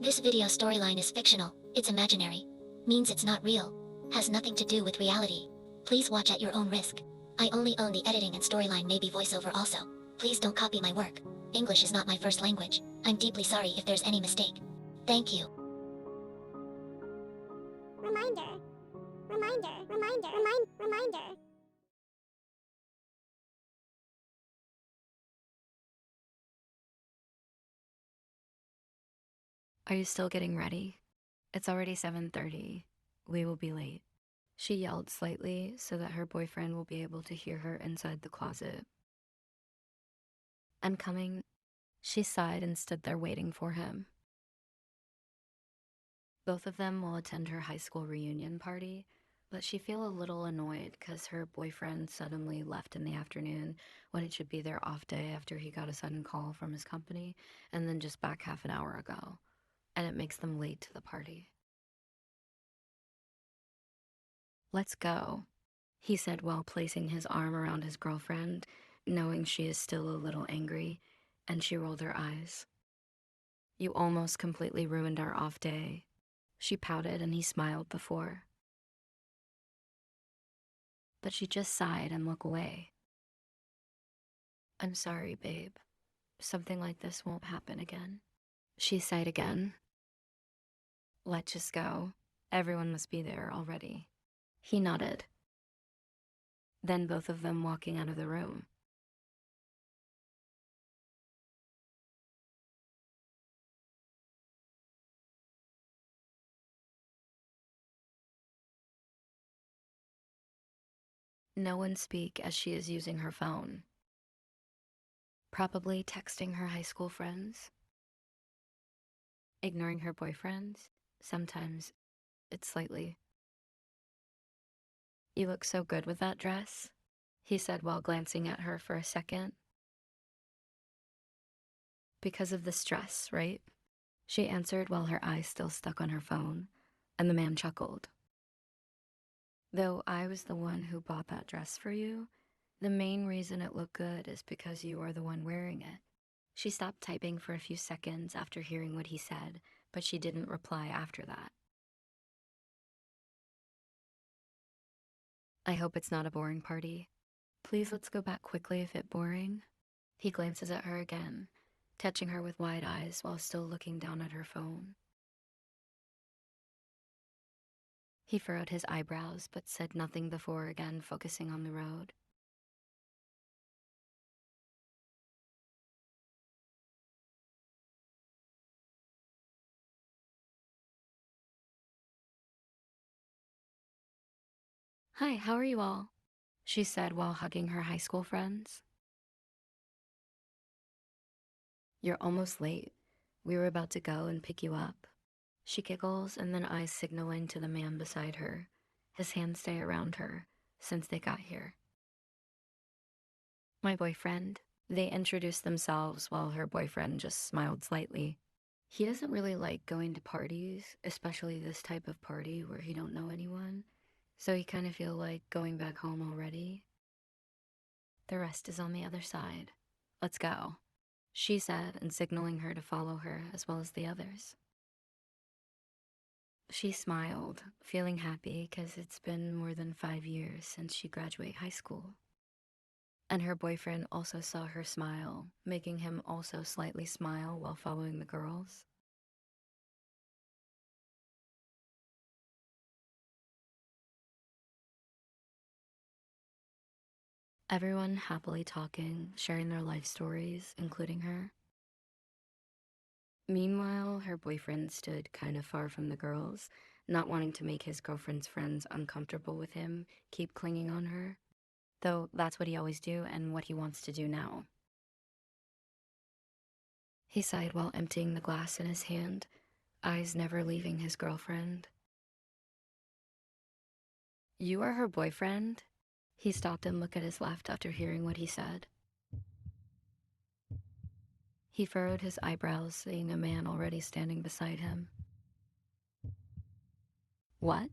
This video storyline is fictional, it's imaginary. Means it's not real. Has nothing to do with reality. Please watch at your own risk. I only own the editing and storyline, maybe voiceover also. Please don't copy my work. English is not my first language. I'm deeply sorry if there's any mistake. Thank you. Reminder. Reminder. Are you still getting ready? It's already 7:30. We will be late. She yelled slightly so that her boyfriend will be able to hear her inside the closet. I'm coming. She sighed and stood there waiting for him. Both of them will attend her high school reunion party, but she feels a little annoyed because her boyfriend suddenly left in the afternoon when it should be their off day after he got a sudden call from his company and then just back half an hour ago, and it makes them late to the party. Let's go, he said while placing his arm around his girlfriend, knowing she is still a little angry, and she rolled her eyes. You almost completely ruined our off day. She pouted and he smiled before. But she just sighed and looked away. I'm sorry, babe. Something like this won't happen again. She sighed again. Let's just go. Everyone must be there already. He nodded. Then both of them walking out of the room. No one speak as she is using her phone. Probably texting her high school friends. Ignoring her boyfriends. Sometimes it's slightly. You look so good with that dress, he said while glancing at her for a second. Because of the stress, right? She answered while her eyes still stuck on her phone, and the man chuckled. Though I was the one who bought that dress for you, the main reason it looked good is because you are the one wearing it. She stopped typing for a few seconds after hearing what he said, but she didn't reply after that. I hope it's not a boring party. Please let's go back quickly if it's boring. He glances at her again, touching her with wide eyes while still looking down at her phone. He furrowed his eyebrows but said nothing before again focusing on the road. Hi, how are you all? She said while hugging her high school friends. You're almost late. We were about to go and pick you up. She giggles and then eyes signaling to the man beside her. His hands stay around her since they got here. My boyfriend. They introduced themselves while her boyfriend just smiled slightly. He doesn't really like going to parties, especially this type of party where he don't know anyone. So he kind of feel like going back home already. The rest is on the other side. Let's go, she said, and signaling her to follow her as well as the others. She smiled, feeling happy because it's been more than 5 years since she graduated high school. And her boyfriend also saw her smile, making him also slightly smile while following the girls. Everyone happily talking, sharing their life stories, including her. Meanwhile, her boyfriend stood kind of far from the girls, not wanting to make his girlfriend's friends uncomfortable with him, keep clinging on her. Though that's what he always do and what he wants to do now. He sighed while emptying the glass in his hand, eyes never leaving his girlfriend. You are her boyfriend? He stopped and looked at his left after hearing what he said. He furrowed his eyebrows, seeing a man already standing beside him. What?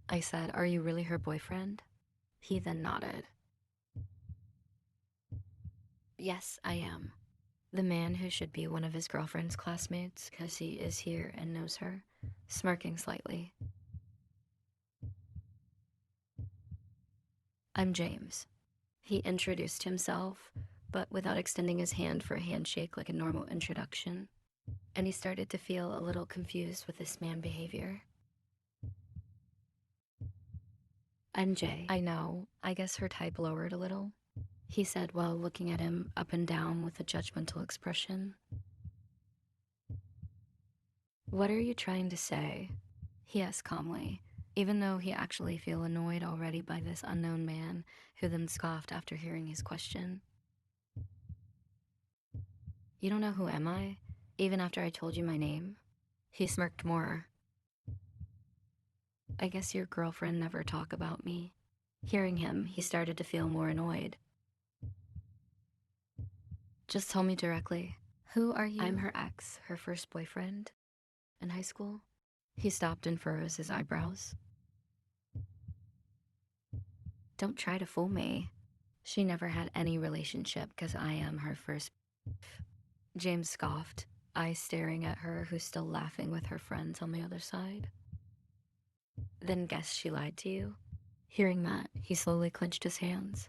I said, are you really her boyfriend? He then nodded. Yes, I am. The man who should be one of his girlfriend's classmates, because he is here and knows her, smirking slightly. I'm James. He introduced himself, but without extending his hand for a handshake like a normal introduction. And he started to feel a little confused with this man's behavior. I'm Jay. I know. I guess her type lowered a little, he said while looking at him up and down with a judgmental expression. What are you trying to say? He asked calmly, even though he actually felt annoyed already by this unknown man who then scoffed after hearing his question. You don't know who am I? Even after I told you my name? He smirked more. I guess your girlfriend never talked about me. Hearing him, he started to feel more annoyed. Just tell me directly. Who are you? I'm her ex, her first boyfriend. In high school. He stopped and furrows his eyebrows. Don't try to fool me. She never had any relationship because I am her first. James scoffed, eyes staring at her who's still laughing with her friends on the other side. Then guess she lied to you? Hearing that, he slowly clenched his hands.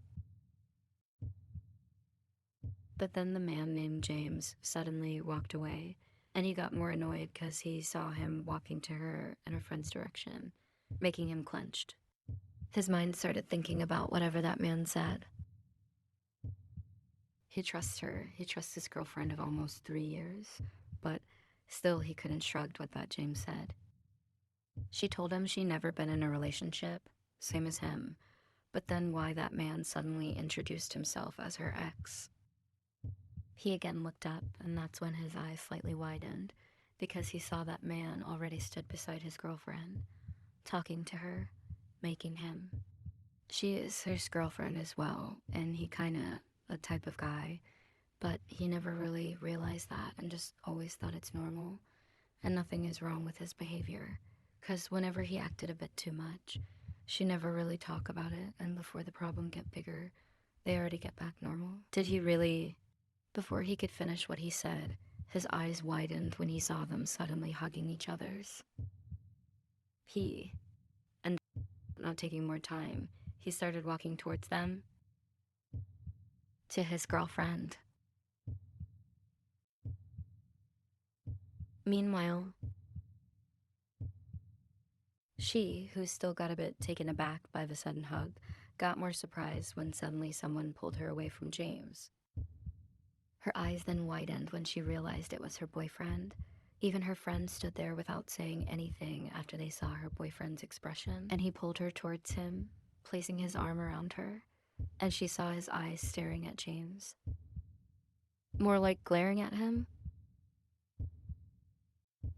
But then the man named James suddenly walked away, and he got more annoyed because he saw him walking to her in her friend's direction, making him clenched. His mind started thinking about whatever that man said. He trusts her. He trusts his girlfriend of almost 3 years, but still he couldn't shrug what that James said. She told him she'd never been in a relationship, same as him, but then why that man suddenly introduced himself as her ex. He again looked up, and that's when his eyes slightly widened, because he saw that man already stood beside his girlfriend, talking to her, making him. She is his girlfriend as well, and he kinda a type of guy, but he never really realized that and just always thought it's normal, and nothing is wrong with his behavior, because whenever he acted a bit too much, she never really talk about it, and before the problem get bigger, they already get back normal. Did he really? Before he could finish what he said, his eyes widened when he saw them suddenly hugging each other's. And not taking more time, he started walking towards them, to his girlfriend. Meanwhile, she, who still got a bit taken aback by the sudden hug, got more surprised when suddenly someone pulled her away from James. Her eyes then widened when she realized it was her boyfriend. Even her friend stood there without saying anything after they saw her boyfriend's expression, and he pulled her towards him, placing his arm around her, and she saw his eyes staring at James. More like glaring at him.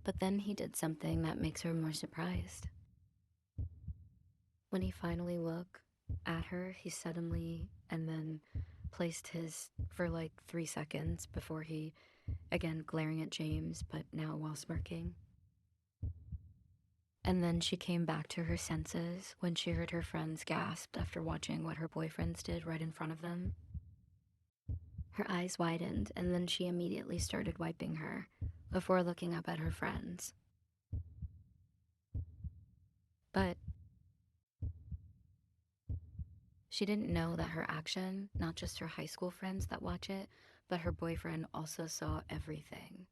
But then he did something that makes her more surprised. When he finally looked at her, he suddenly and then placed his for like 3 seconds before he, again glaring at James, but now while smirking. And then she came back to her senses when she heard her friends gasp after watching what her boyfriends did right in front of them. Her eyes widened, and then she immediately started wiping her before looking up at her friends. But she didn't know that her action, not just her high school friends that watch it, but her boyfriend also saw everything.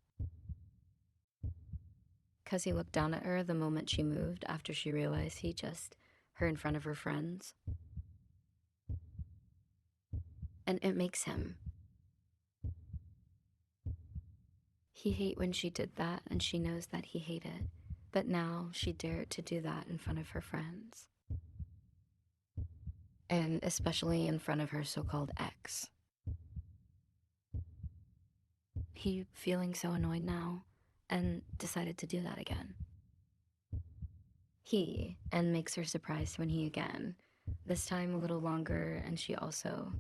Because he looked down at her the moment she moved after she realized he just her in front of her friends. And it makes him. He hate when she did that, and she knows that he hated. But now she dared to do that in front of her friends. And especially in front of her so-called ex. He feeling so annoyed now, and decided to do that again. And makes her surprised when he again, this time a little longer, and she also.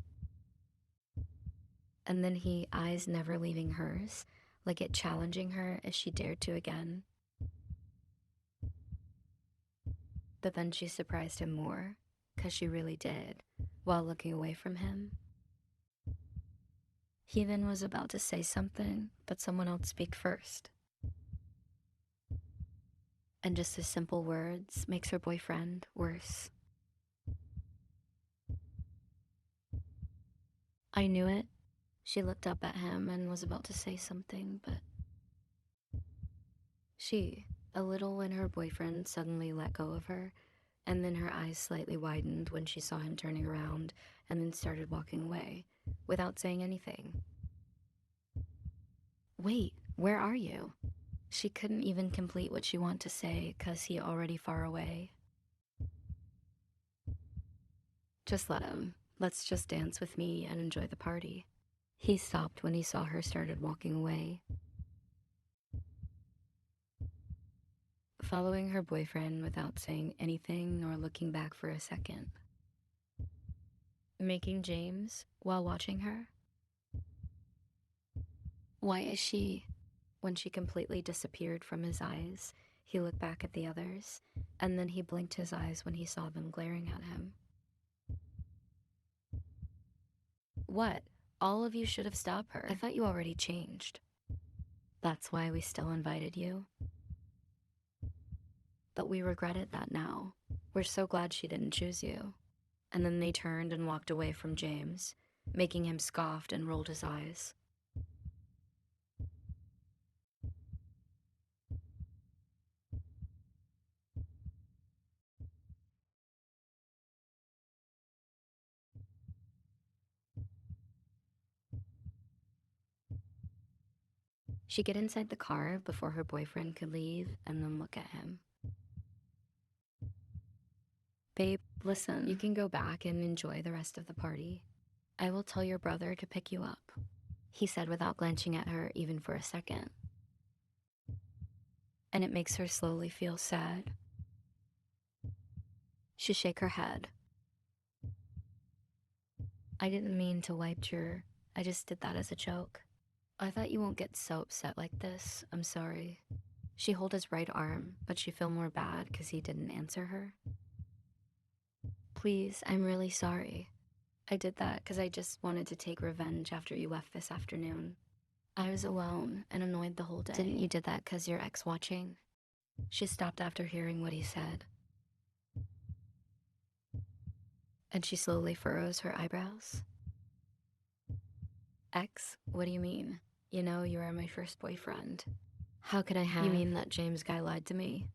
And then he, eyes never leaving hers, like it challenging her if she dared to again. But then she surprised him more, 'cause she really did, while looking away from him. He then was about to say something, but someone else speak first. And just his simple words makes her boyfriend worse. I knew it. She looked up at him and was about to say something, but she, a little when her boyfriend suddenly let go of her, and then her eyes slightly widened when she saw him turning around and then started walking away without saying anything. Wait, where are you? She couldn't even complete what she wanted to say because he already far away. Just let him. Let's just dance with me and enjoy the party. He stopped when he saw her started walking away, following her boyfriend without saying anything nor looking back for a second. Making James while watching her? Why is she? When she completely disappeared from his eyes, he looked back at the others, and then he blinked his eyes when he saw them glaring at him. What? All of you should have stopped her. I thought you already changed. That's why we still invited you. But we regretted that now. We're so glad she didn't choose you. And then they turned and walked away from James, making him scoffed and rolled his eyes. She get inside the car before her boyfriend could leave and then look at him. Babe, listen, you can go back and enjoy the rest of the party. I will tell your brother to pick you up, he said without glancing at her even for a second. And it makes her slowly feel sad. She shake her head. I didn't mean to wipe your... I just did that as a joke. I thought you won't get so upset like this. I'm sorry. She hold his right arm, but she feel more bad because he didn't answer her. Please, I'm really sorry. I did that because I just wanted to take revenge after you left this afternoon. I was alone and annoyed the whole day. Didn't you did that because your ex watching? She stopped after hearing what he said. And she slowly furrows her eyebrows. Ex? What do you mean? You know, you are my first boyfriend. How could I have? You mean that James guy lied to me?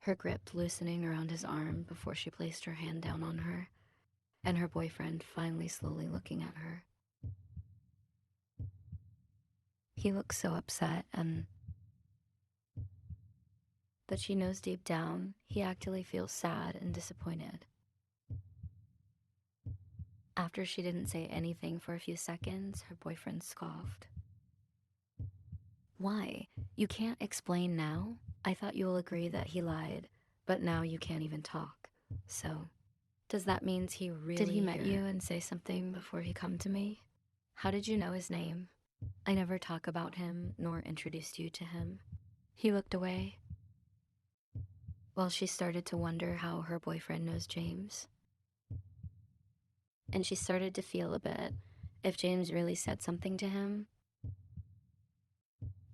Her grip loosening around his arm before she placed her hand down on her, and her boyfriend finally slowly looking at her. He looks so upset and... But she knows deep down, he actually feels sad and disappointed. After she didn't say anything for a few seconds, her boyfriend scoffed. Why? You can't explain now? I thought you'll agree that he lied, but now you can't even talk. So, does that mean he really... Did he met you and say something before he come to me? How did you know his name? I never talk about him, nor introduced you to him. He looked away. Well, she started to wonder how her boyfriend knows James. And she started to feel a bit if James really said something to him.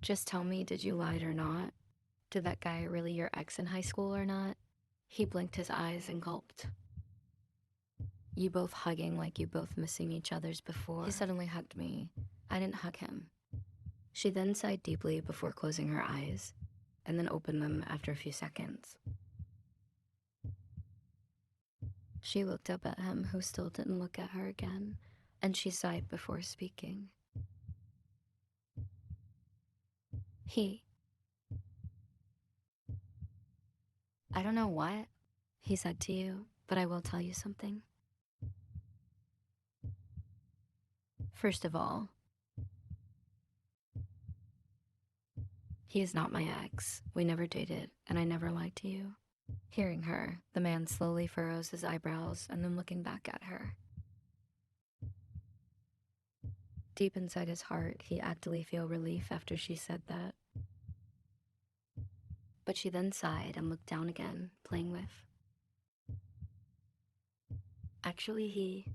Just tell me, did you lie or not? Did that guy really your ex in high school or not? He blinked his eyes and gulped. You both hugging like you both missing each other's before. He suddenly hugged me. I didn't hug him. She then sighed deeply before closing her eyes, and then opened them after a few seconds. She looked up at him, who still didn't look at her again, and she sighed before speaking. I don't know what he said to you, but I will tell you something. First of all, he is not my ex. We never dated, and I never lied to you. Hearing her, the man slowly furrows his eyebrows and then looking back at her. Deep inside his heart, he actually feel relief after she said that. But she then sighed and looked down again, playing with. Actually,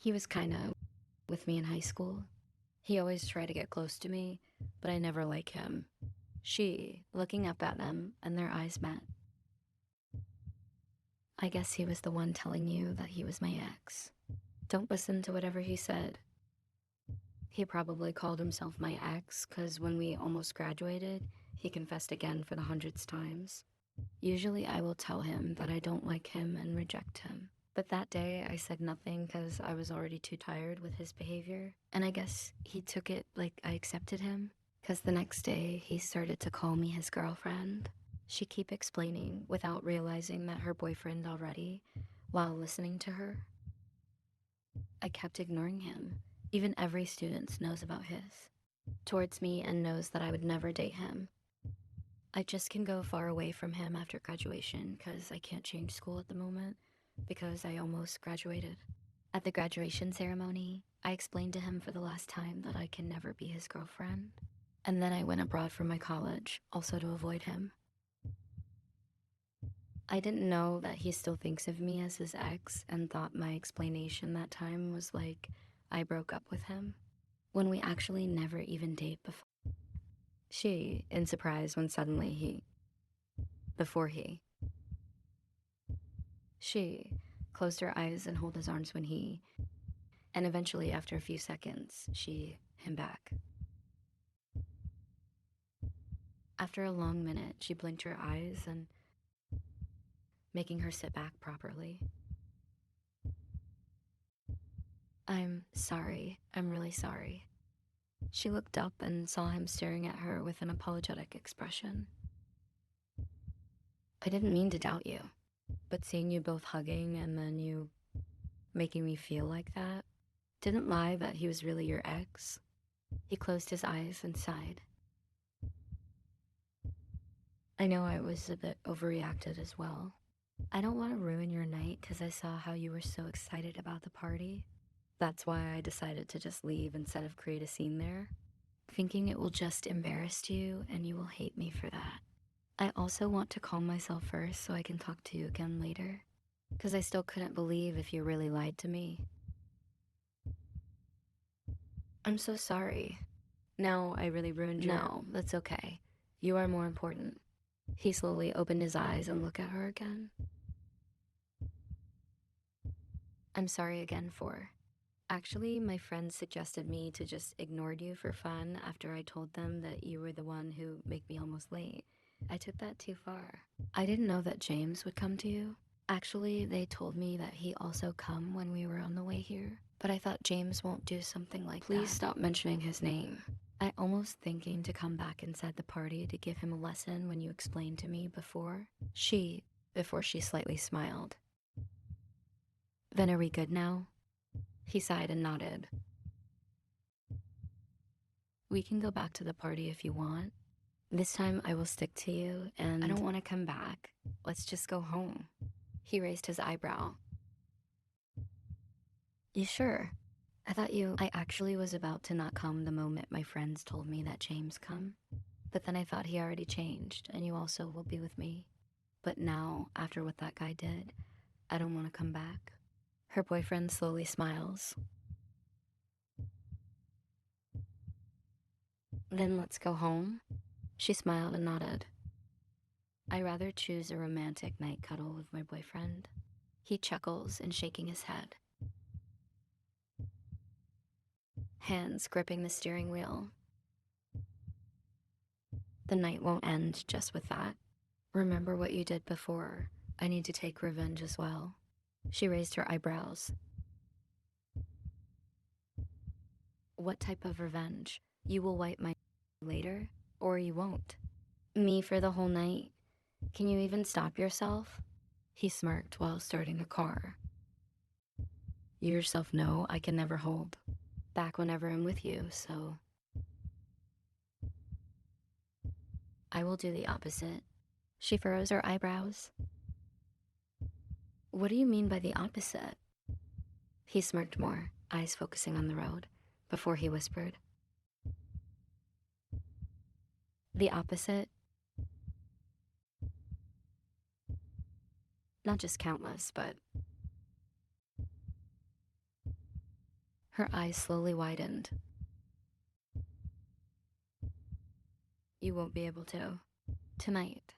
He was kinda with me in high school. He always tried to get close to me, but I never liked him. She, looking up at them, and their eyes met. I guess he was the one telling you that he was my ex. Don't listen to whatever he said. He probably called himself my ex because when we almost graduated, he confessed again for the hundredth times. Usually I will tell him that I don't like him and reject him. But that day I said nothing because I was already too tired with his behavior. And I guess he took it like I accepted him. Because the next day he started to call me his girlfriend. She kept explaining without realizing that her boyfriend already, while listening to her. I kept ignoring him. Even every student knows about his. Towards me and knows that I would never date him. I just can go far away from him after graduation because I can't change school at the moment because I almost graduated. At the graduation ceremony, I explained to him for the last time that I can never be his girlfriend. And then I went abroad for my college, also to avoid him. I didn't know that he still thinks of me as his ex and thought my explanation that time was like I broke up with him when we actually never even dated before. She, in surprise when suddenly She closed her eyes and held his arms when and eventually after a few seconds, him back. After a long minute, she blinked her eyes and making her sit back properly. I'm sorry. I'm really sorry. She looked up and saw him staring at her with an apologetic expression. I didn't mean to doubt you, but seeing you both hugging and then you making me feel like that didn't lie that he was really your ex. He closed his eyes and sighed. I know I was a bit overreacted as well. I don't want to ruin your night because I saw how you were so excited about the party. That's why I decided to just leave instead of create a scene there, thinking it will just embarrass you and you will hate me for that. I also want to calm myself first so I can talk to you again later, because I still couldn't believe if you really lied to me. I'm so sorry. No, I really ruined you. No, that's okay. You are more important. He slowly opened his eyes and looked at her again. I'm sorry again for. Actually, my friends suggested me to just ignore you for fun after I told them that you were the one who made me almost late. I took that too far. I didn't know that James would come to you. Actually, they told me that he also come when we were on the way here. But I thought James won't do something like that. Please stop mentioning his name. I almost thinking to come back inside the party to give him a lesson when you explained to me before she slightly smiled. Then are we good now? He sighed and nodded. We can go back to the party if you want. This time I will stick to you and I don't want to come back. Let's just go home. He raised his eyebrow. You sure? I actually was about to not come the moment my friends told me that James come. But then I thought he already changed and you also will be with me. But now, after what that guy did, I don't want to come back. Her boyfriend slowly smiles. Then let's go home. She smiled and nodded. I rather choose a romantic night cuddle with my boyfriend. He chuckles and shaking his head. Hands gripping the steering wheel. The night won't end just with that. Remember what you did before. I need to take revenge as well. She raised her eyebrows. What type of revenge? You will wipe my later, or you won't. Me for the whole night? Can you even stop yourself? He smirked while starting the car. You yourself know I can never hold back whenever I'm with you, so I will do the opposite. She furrows her eyebrows. What do you mean by the opposite? He smirked more, eyes focusing on the road, before he whispered. The opposite? Not just countless, but Her eyes slowly widened. You won't be able to. Tonight.